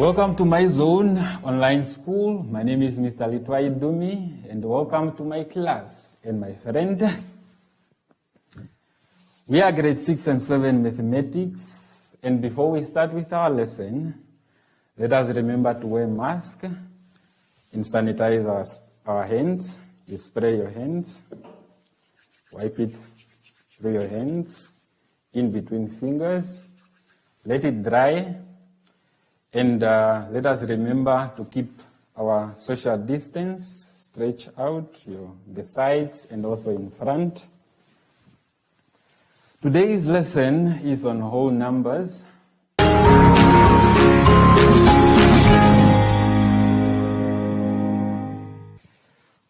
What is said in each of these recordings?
Welcome to my zone online school. My name is Mr. Litwai Dumi, and welcome to my class. And my friend, we are grade 6 and 7 mathematics. And before we start with our lesson, let us remember to wear mask and sanitize our hands. You spray your hands, wipe it through your hands, in between fingers, let it dry. And let us remember to keep our social distance, stretch out the sides and also in front. Today's lesson is on whole numbers.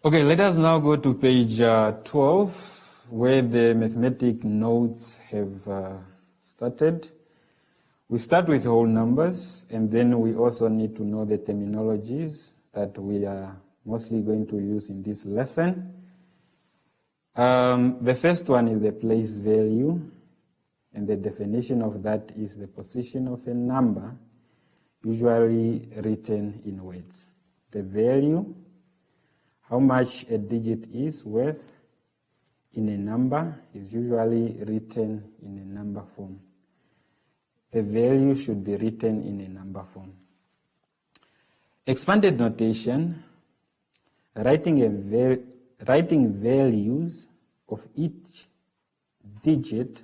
Okay, let us now go to page 12, where the mathematic notes have started. We start with whole numbers, and then we also need to know the terminologies that we are mostly going to use in this lesson. The first one is the place value, and the definition of that is the position of a number, usually written in words. The value, how much a digit is worth in a number, is usually written in a number form. The value should be written in a number form. Expanded notation, writing values of each digit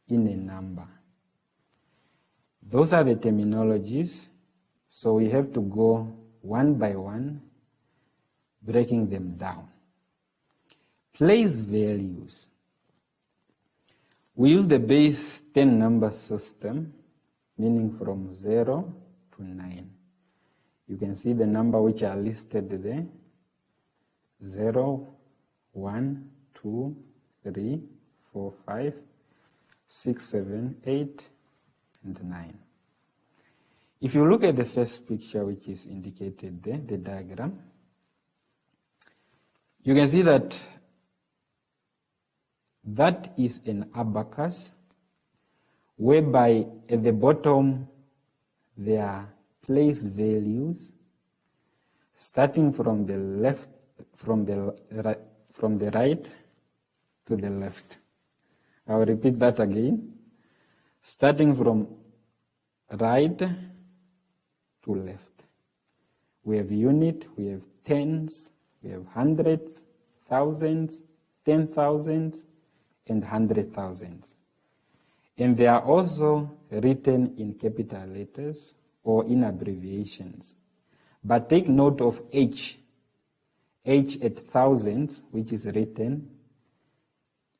in a number. Those are the terminologies, so we have to go one by one, breaking them down. Place values. We use the base 10 number system, meaning from 0 to 9. You can see the number which are listed there: 0, 1, 2, 3, 4, 5, 6, 7, 8, and 9. If you look at the first picture which is indicated there, the diagram, you can see that is an abacus, whereby at the bottom there are place values starting from the left, from the right to the left. I will repeat that again. Starting from right to left. We have unit, we have tens, we have hundreds, thousands, 10,000s, and 100,000s. And they are also written in capital letters or in abbreviations. But take note of H at thousands, which is written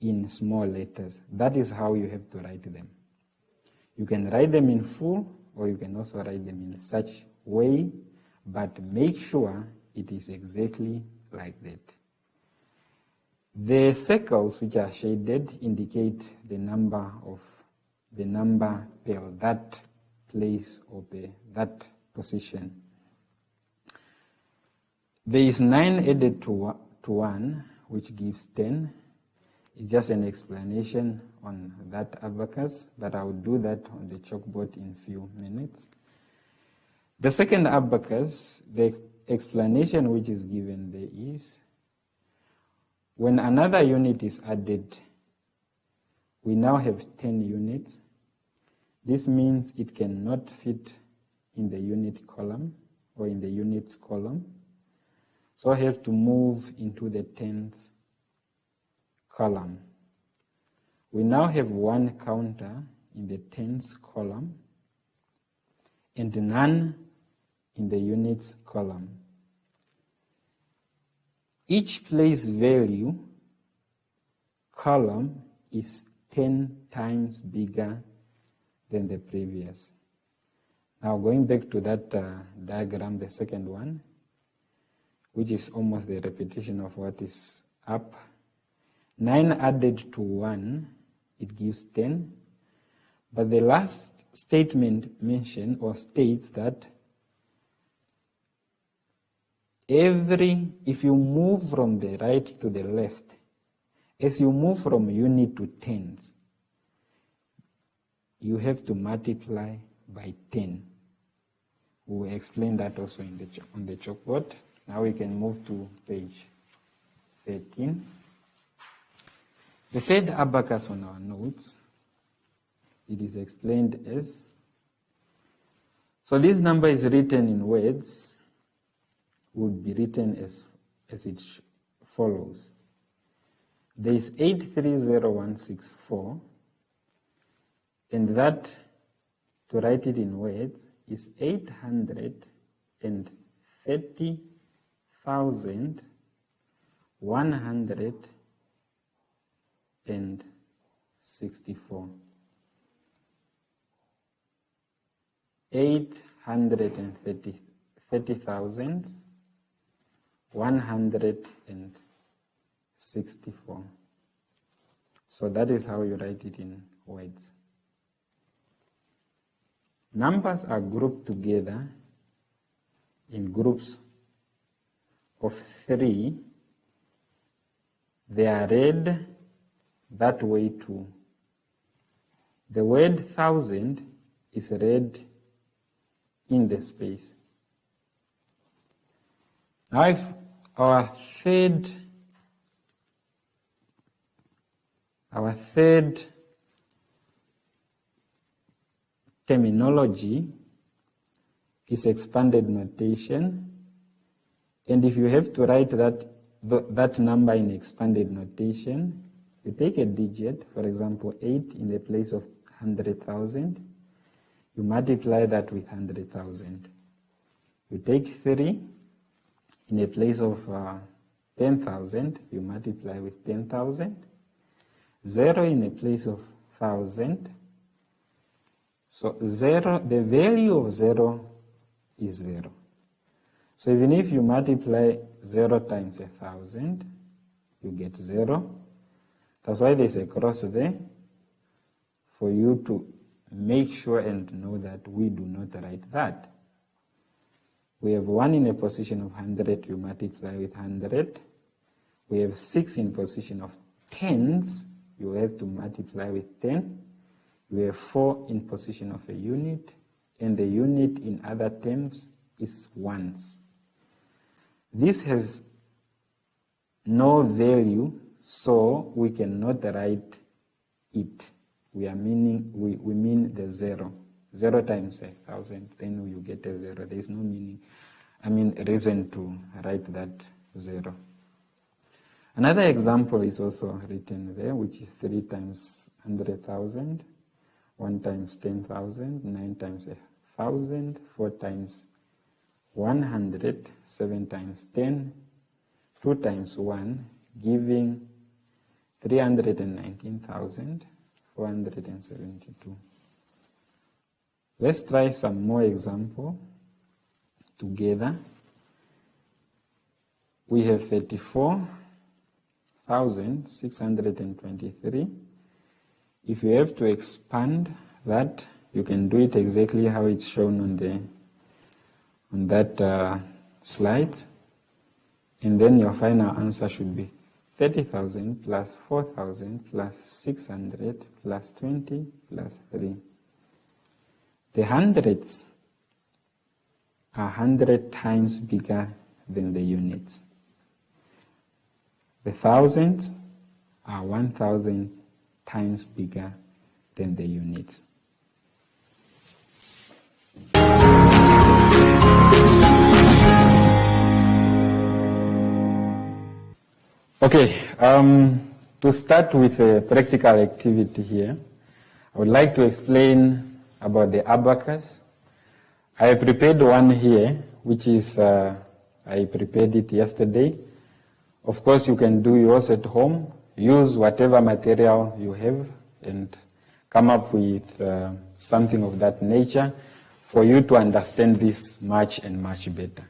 in small letters. That is how you have to write them. You can write them in full, or you can also write them in such way, but make sure it is exactly like that. The circles which are shaded indicate the number per that place or per that position. There is 9 added to 1, which gives 10. It's just an explanation on that abacus, but I will do that on the chalkboard in a few minutes. The second abacus, the explanation which is given there is, when another unit is added, we now have 10 units. This means it cannot fit in the unit column or in the units column. So I have to move into the tens column. We now have one counter in the tens column and none in the units column. Each place value column is 10 times bigger than the previous. Now going back to that diagram, the second one, which is almost the repetition of what is up. 9 added to 1, it gives 10. But the last statement mentioned or states that if you move from the right to the left, as you move from unit to tens, you have to multiply by 10. We'll explain that also on the chalkboard. Now we can move to page 13. The third abacus on our notes, it is explained as, so this number is written in words, would be written as it follows. There is 830164, and that, to write it in words, is 830,164. 830,164. So that is how you write it in words. Numbers are grouped together in groups of 3. They are read that way too. The word 1,000 is read in the space. Now if our third terminology is expanded notation, and if you have to write that number in expanded notation, you take a digit, for example 8 in the place of 100,000, you multiply that with 100,000. You take 3 in the place of 10,000, you multiply with 10,000. 0 in the place of 1,000. So 0, the value of 0 is 0. So even if you multiply 0 times 1,000, you get 0. That's why there's a cross there, for you to make sure and know that we do not write that. We have 1 in a position of 100, you multiply with 100. We have 6 in position of tens, you have to multiply with 10. We have 4 in position of a unit, and the unit in other terms is ones. This has no value, so we cannot write it. We mean the 0. 0 times 1,000, then you get a 0. There is no reason to write that 0. Another example is also written there, which is 3 times 100,000, 1 times 10,000, 9 times 1,000, 4 times 100, 7 times 10, 2 times 1, giving 319,472. Let's try some more example together. We have 34,623. If you have to expand that, you can do it exactly how it's shown on that slide, and then your final answer should be 30,000 plus 4,000 plus 600 plus 20 plus 3. The hundreds are 100 times bigger than the units. The thousands are 1,000 times bigger than the units. Okay, to start with a practical activity here, I would like to explain about the abacus. I prepared one here, which is, I prepared it yesterday. Of course, you can do yours at home. Use whatever material you have and come up with something of that nature for you to understand this much and much better.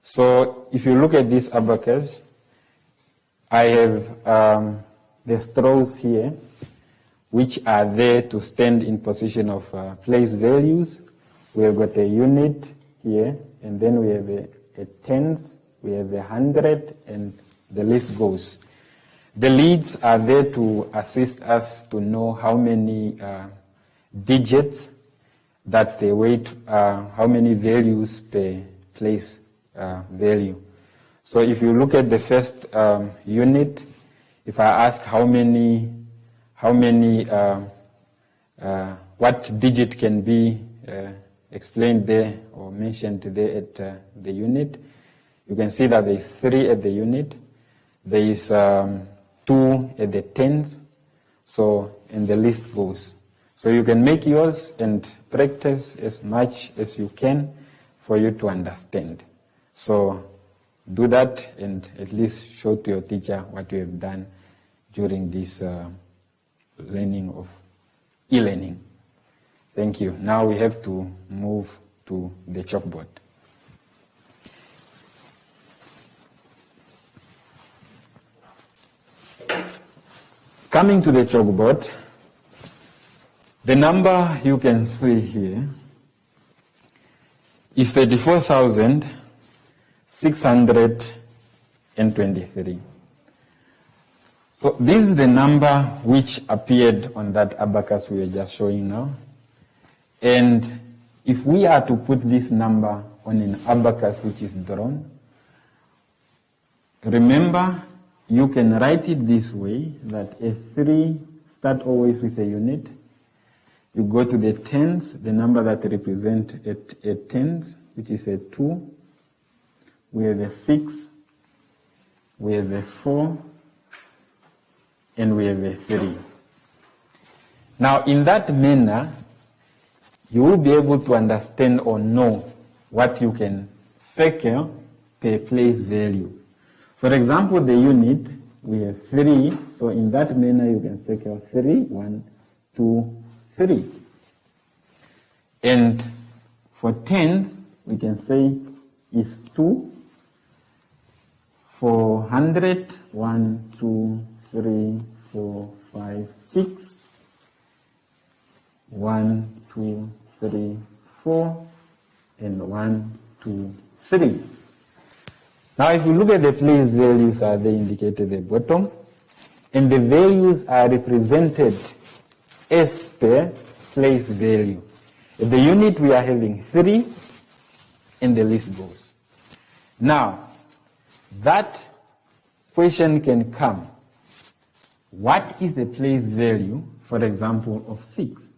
So if you look at this abacus, I have the straws here, which are there to stand in position of place values. We have got a unit here, and then we have a tens, we have 100, and the list goes. The leads are there to assist us to know how many digits that they weight how many values per place value. So if you look at the first unit, if I ask what digit can be explained there or mentioned there at the unit, you can see that there is 3 at the unit, there is 2 at the tens, so and the list goes. So you can make yours and practice as much as you can for you to understand. So do that and at least show to your teacher what you have done during this learning of e-learning. Thank you. Now we have to move to the chalkboard. Coming to the chalkboard, the number you can see here is 34,623. So this is the number which appeared on that abacus we were just showing now. And if we are to put this number on an abacus which is drawn, remember you can write it this way, that a 3 start always with a unit. You go to the tens, the number that represent a tens, which is a 2. We have a 6, we have a 4, and we have a 3. Now in that manner, you will be able to understand or know what you can circle per place value. For example, the unit, we have 3, so in that manner you can circle 3, 1, 2, 3. And for tens, we can say is 2. For 100, 1, 2, 3, 4, 5, 6. 1, 2, 3, 4, and 1, 2, 3. Now if you look at the place values, are they indicated at the bottom? And the values are represented as per place value. At the unit we are having 3, and the list goes. Now, that question can come. What is the place value, for example, of 6?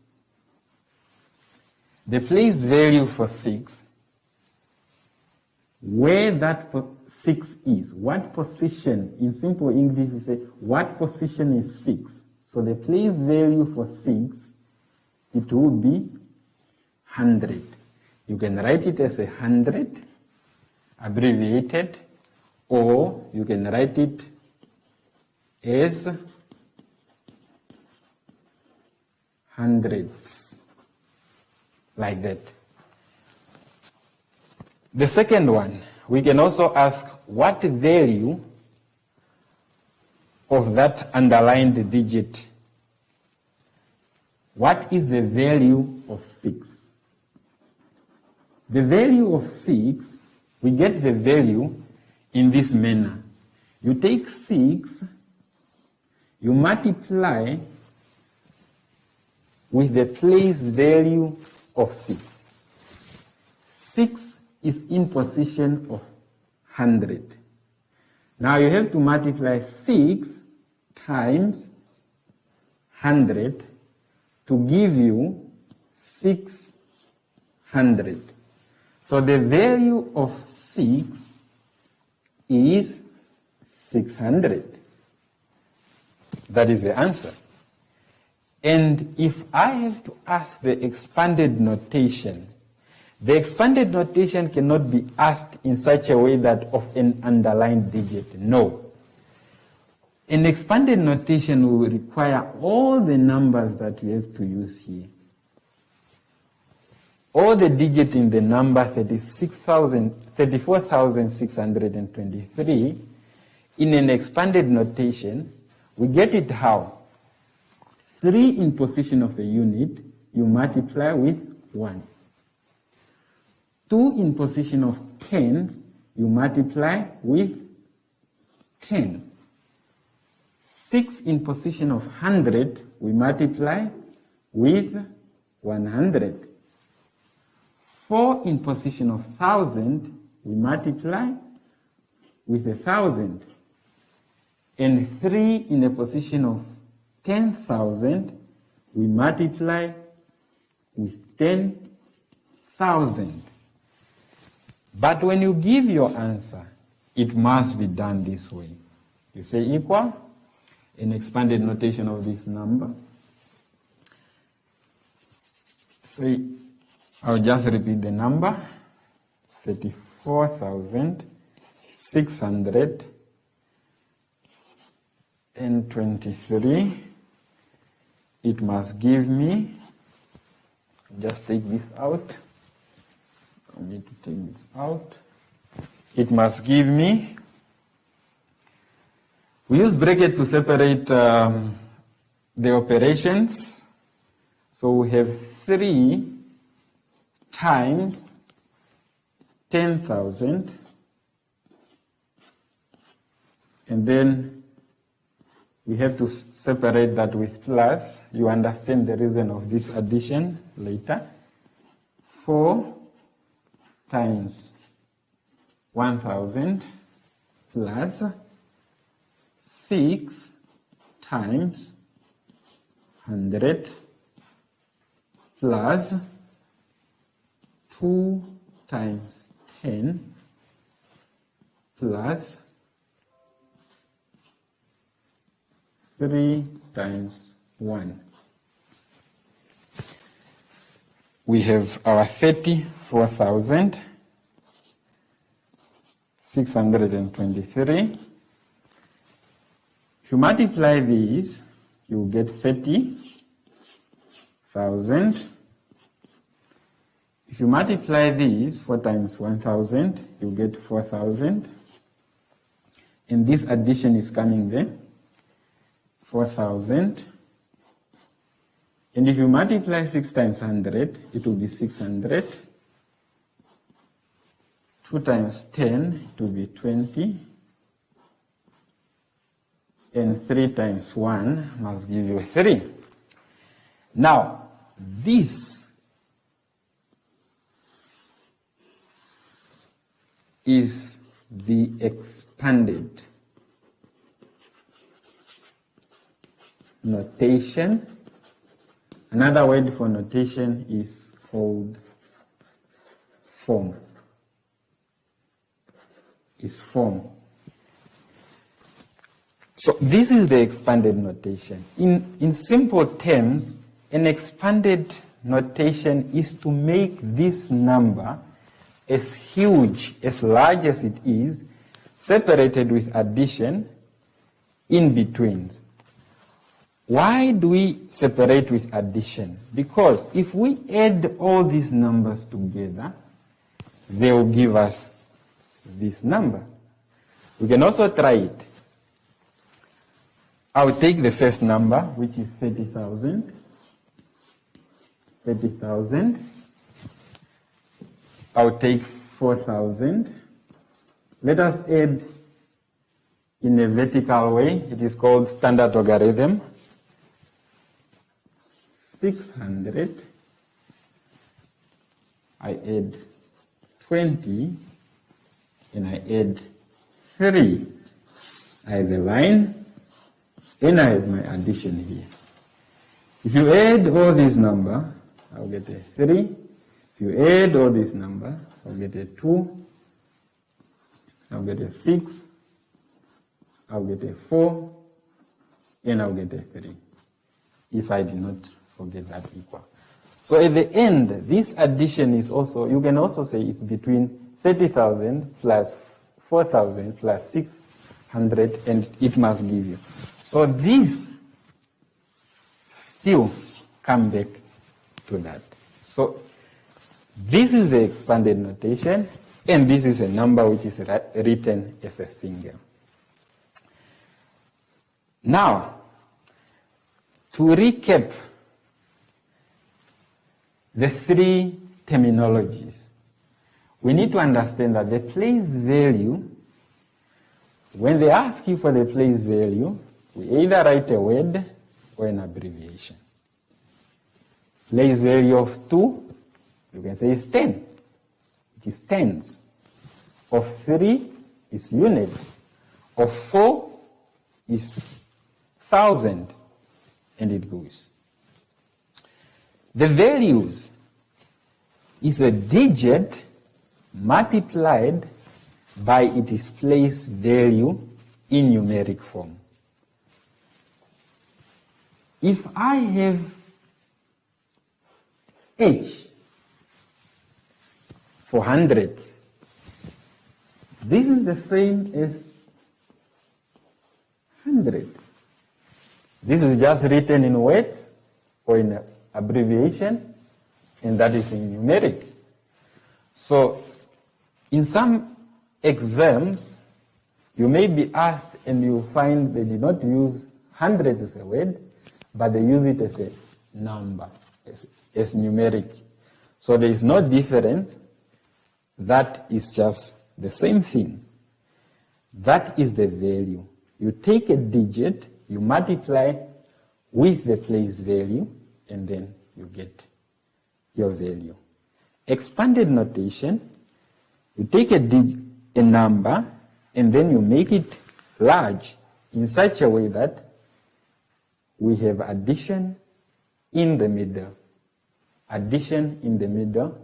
The place value for 6, where that 6 is, what position, in simple English we say, what position is 6? So the place value for 6, it would be 100. You can write it as 100, abbreviated, or you can write it as hundreds, like that. The second one, we can also ask what value of that underlined digit. What is the value of 6? The value of 6, we get the value in this manner. You take 6, you multiply with the place value of 6. 6 is in position of 100. Now you have to multiply 6 times 100 to give you 600. So the value of 6 is 600. That is the answer. And if I have to ask the expanded notation, the expanded notation cannot be asked in such a way that of an underlined digit. No. An expanded notation will require all the numbers that we have to use here. All the digits in the number 34,623 in an expanded notation, we get it how? 3 in position of a unit, you multiply with 1. 2 in position of tens, you multiply with 10. 6 in position of 100, we multiply with 100. 4 in position of 1,000, we multiply with 1,000. And 3 in the position of 10,000, we multiply with 10,000. But when you give your answer, it must be done this way. You say equal, an expanded notation of this number. Say, I'll just repeat the number, 34,623. It must give me, just take this out. I need to take this out. It must give me, we use bracket to separate the operations. So we have 3 times 10,000. And then we have to separate that with plus. You understand the reason of this addition later. 4 times 1,000 plus 6 times 100 plus 2 times 10 plus 3 times 1. We have our 34,623. If you multiply these, you get 30,000. If you multiply these, 4 times 1,000, you get 4,000. And this addition is coming there, 4,000. And if you multiply 6 times 100, it will be 600. 2 times 10, it will be 20. And 3 times 1 must give you 3. Now, this is the expanded notation. Another word for notation is called form. Is form. So this is the expanded notation. In simple terms, an expanded notation is to make this number as huge, as large as it is, separated with addition in betweens. Why do we separate with addition? Because if we add all these numbers together, they will give us this number. We can also try it. I'll take the first number, which is 30,000. 30,000. I'll take 4,000. Let us add in a vertical way. It is called standard logarithm. 600. I add 20. And I add 3. I have a line. And I have my addition here. If you add all these numbers, I'll get a 3. If you add all these numbers, I'll get a 2. I'll get a 6. I'll get a 4. And I'll get a 3. If I did not forget that equal. So at the end, this addition is also, you can also say it's between 30,000 plus 4,000 plus 600, and it must give you. So this still come back to that. So this is the expanded notation, and this is a number which is written as a single. Now, to recap the 3 terminologies, we need to understand that the place value, when they ask you for the place value, we either write a word or an abbreviation. Place value of 2, you can say is 10. it is tens. Of 3 is unit. Of 4 is thousand, and it goes. The values is a digit multiplied by its place value in numeric form. If I have H for hundreds, this is the same as 100. This is just written in words or in abbreviation, and that is in numeric. So in some exams, you may be asked and you find they did not use 100 as a word, but they use it as a number, as numeric. So there is no difference. That is just the same thing. That is the value. You take a digit, you multiply with the place value, and then you get your value. Expanded notation, you take a number, and then you make it large in such a way that we have addition in the middle. Addition in the middle.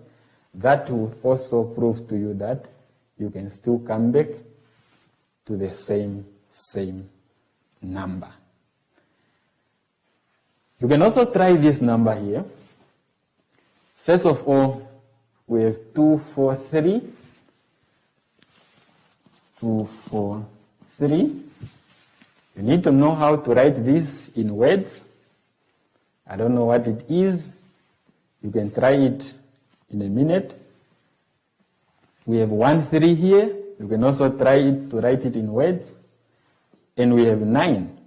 That will also prove to you that you can still come back to the same number. You can also try this number here. First of all, we have 2, 4, 3. 2, 4, 3. You need to know how to write this in words. I don't know what it is. You can try it in a minute. We have 1, 3 here. You can also try it to write it in words. And we have 9.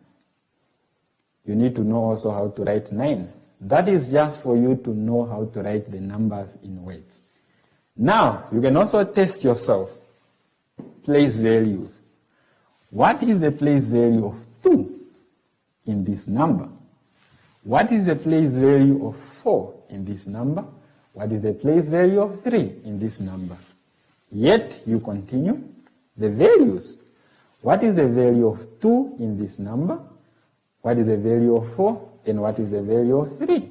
You need to know also how to write 9. That is just for you to know how to write the numbers in words. Now, you can also test yourself. Place values. What is the place value of 2 in this number? What is the place value of 4 in this number? What is the place value of 3 in this number? Yet, you continue the values. What is the value of 2 in this number? What is the value of 4? And what is the value of 3?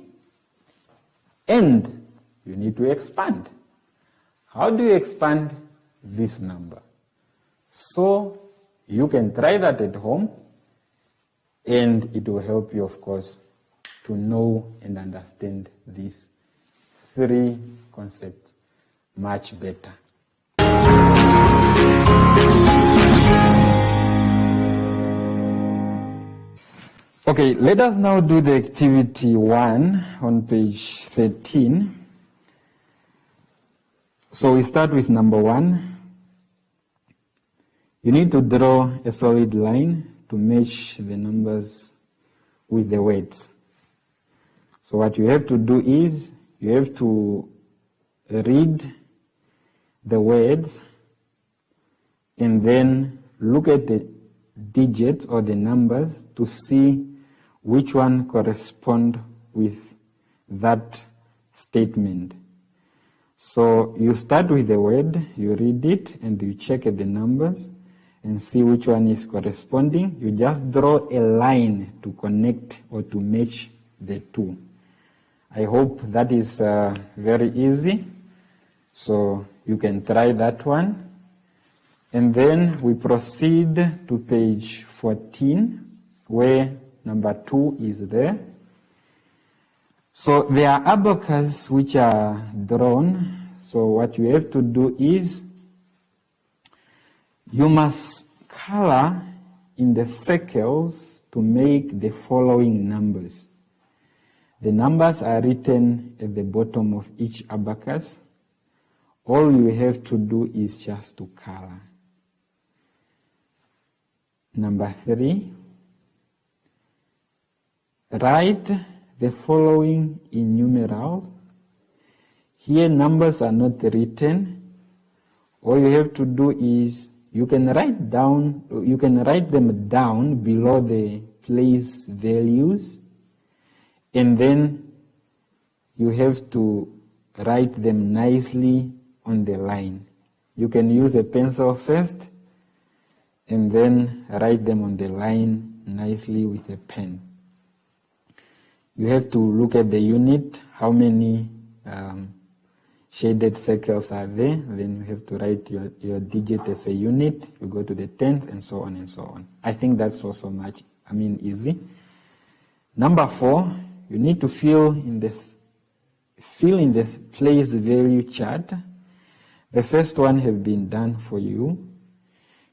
And you need to expand. How do you expand this number? So, you can try that at home, and it will help you, of course, to know and understand these 3 concepts much better. Okay, let us now do the activity 1 on page 13. So we start with number 1. You need to draw a solid line to match the numbers with the words. So what you have to do is, you have to read the words and then look at the digits or the numbers to see which one correspond with that statement. So you start with the word, you read it, and you check at the numbers and see which one is corresponding. You just draw a line to connect or to match the two. I hope that is very easy. So you can try that one. And then we proceed to page 14, where number 2 is there. So there are abacus which are drawn. So what you have to do is, you must color in the circles to make the following numbers. The numbers are written at the bottom of each abacus. All you have to do is just to color. Number 3, write the following in numerals. Here numbers are not written. All you have to do is, you can write them down below the place values, and then you have to write them nicely on the line. You can use a pencil first and then write them on the line nicely with a pen. You have to look at the unit, how many shaded circles are there, then you have to write your digit as a unit, you go to the tenth, and so on and so on. I think that's also easy. Number 4, you need to fill in the place value chart. The first one has been done for you.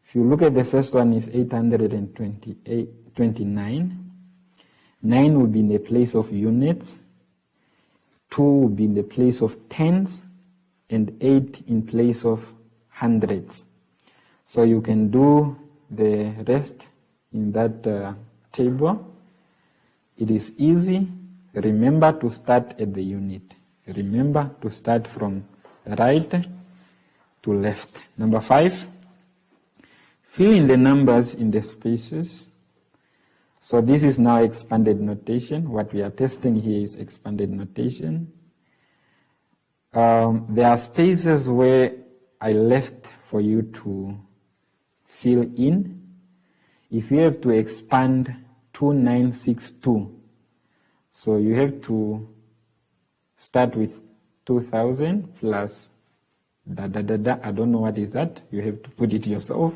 If you look at the first one, is 829. 9 will be in the place of units, 2 will be in the place of tens, and 8 in place of hundreds. So you can do the rest in that table. It is easy. Remember to start at the unit. Remember to start from right to left. Number 5, fill in the numbers in the spaces. So this is now expanded notation. What we are testing here is expanded notation. There are spaces where I left for you to fill in. If you have to expand 2962, so you have to start with 2000 plus I don't know what is that. You have to put it yourself,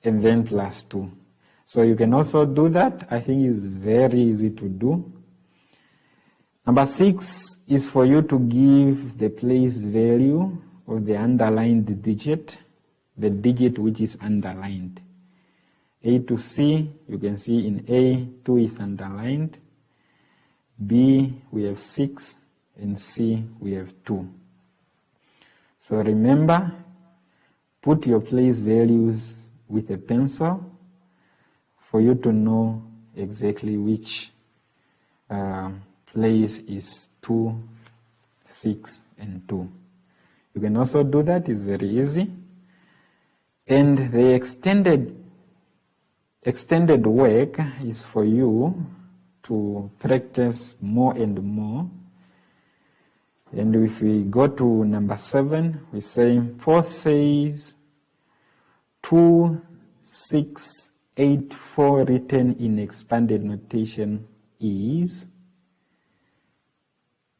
and then plus 2. So you can also do that. I think it's very easy to do. Number 6 is for you to give the place value of the underlined digit, the digit which is underlined. A to C, you can see in A, 2 is underlined. B, we have 6, and C, we have 2. So remember, put your place values with a pencil for you to know exactly which place is 2, 6, and 2. You can also do that, it's very easy. And the extended work is for you to practice more and more. And if we go to number 7, we say 4 says 2684 written in expanded notation is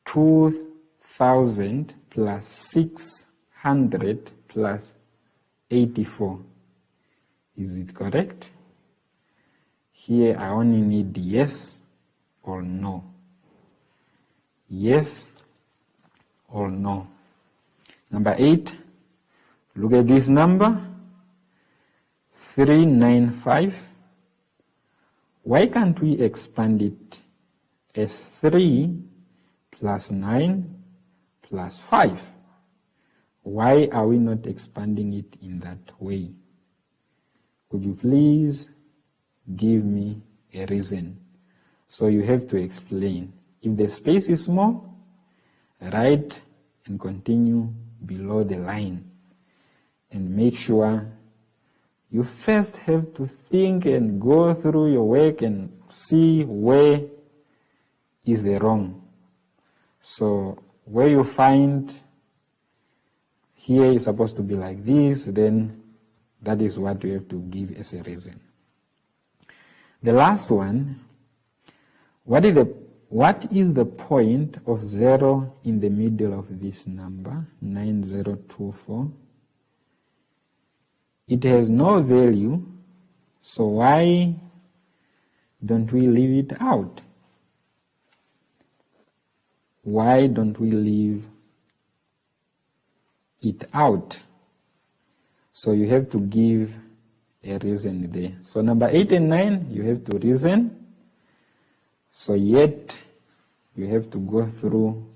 2000 plus 600 plus 84. Is it correct? Here I only need yes or no. Yes or no. Number 8, look at this number, 395. Why can't we expand it as 3 plus 9 plus 5? Why are we not expanding it in that way? Could you please give me a reason? So you have to explain. If the space is small, write and continue below the line. And make sure you first have to think and go through your work and see where is the wrong. So where you find here is supposed to be like this, then that is what you have to give as a reason. The last one, what is the point of 0 in the middle of this number, 9024? It has no value, so why don't we leave it out? Why don't we leave it out? So you have to give a reason there. So number 8 and 9, you have to reason. So yet, you have to go through